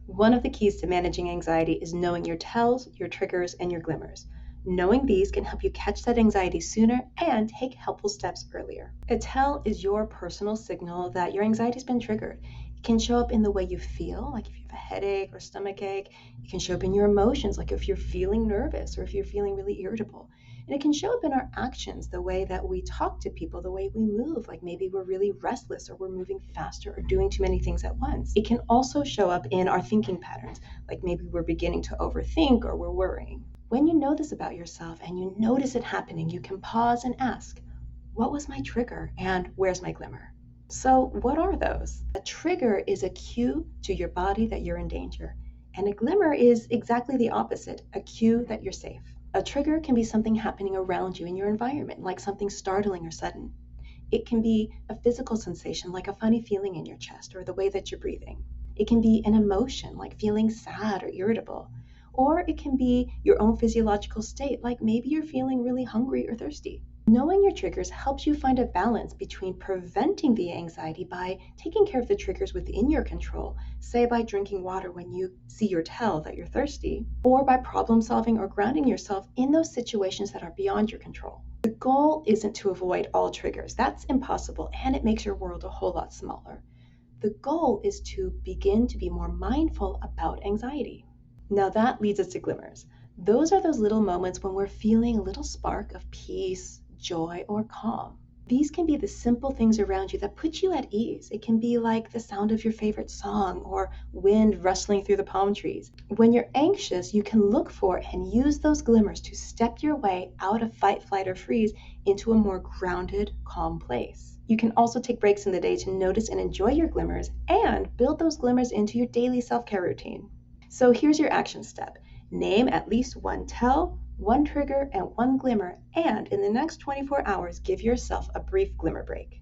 One of the keys to managing anxiety is knowing your tells, your triggers, and your glimmers. Knowing these can help you catch that anxiety sooner and take helpful steps earlier. A tell is your personal signal that your anxiety's been triggered. It can show up in the way you feel, like if you have a headache or stomach ache. It can show up in your emotions, like if you're feeling nervous or if you're feeling really irritable. And it can show up in our actions, the way that we talk to people, the way we move, like maybe we're really restless or we're moving faster or doing too many things at once. It can also show up in our thinking patterns, like maybe we're beginning to overthink or we're worrying. When you know this about yourself and you notice it happening, you can pause and ask, what was my trigger and where's my glimmer? So, what are those? A trigger is a cue to your body that you're in danger, and a glimmer is exactly the opposite, a cue that you're safe. A trigger can be something happening around you in your environment, like something startling or sudden. It can be a physical sensation, like a funny feeling in your chest or the way that you're breathing. It can be an emotion, like feeling sad or irritable. Or it can be your own physiological state, like maybe you're feeling really hungry or thirsty. Knowing your triggers helps you find a balance between preventing the anxiety by taking care of the triggers within your control, say by drinking water when you see your tell that you're thirsty, or by problem solving or grounding yourself in those situations that are beyond your control. The goal isn't to avoid all triggers. That's impossible, and it makes your world a whole lot smaller. The goal is to begin to be more mindful about anxiety. Now that leads us to glimmers. Those are those little moments when we're feeling a little spark of peace, joy, or calm. These can be the simple things around you that put you at ease. It can be like the sound of your favorite song or wind rustling through the palm trees. When you're anxious, you can look for and use those glimmers to step your way out of fight, flight, or freeze into a more grounded, calm place. You can also take breaks in the day to notice and enjoy your glimmers and build those glimmers into your daily self-care routine. So here's your action step. Name at least one tell, one trigger, and one glimmer, and in the next 24 hours, give yourself a brief glimmer break.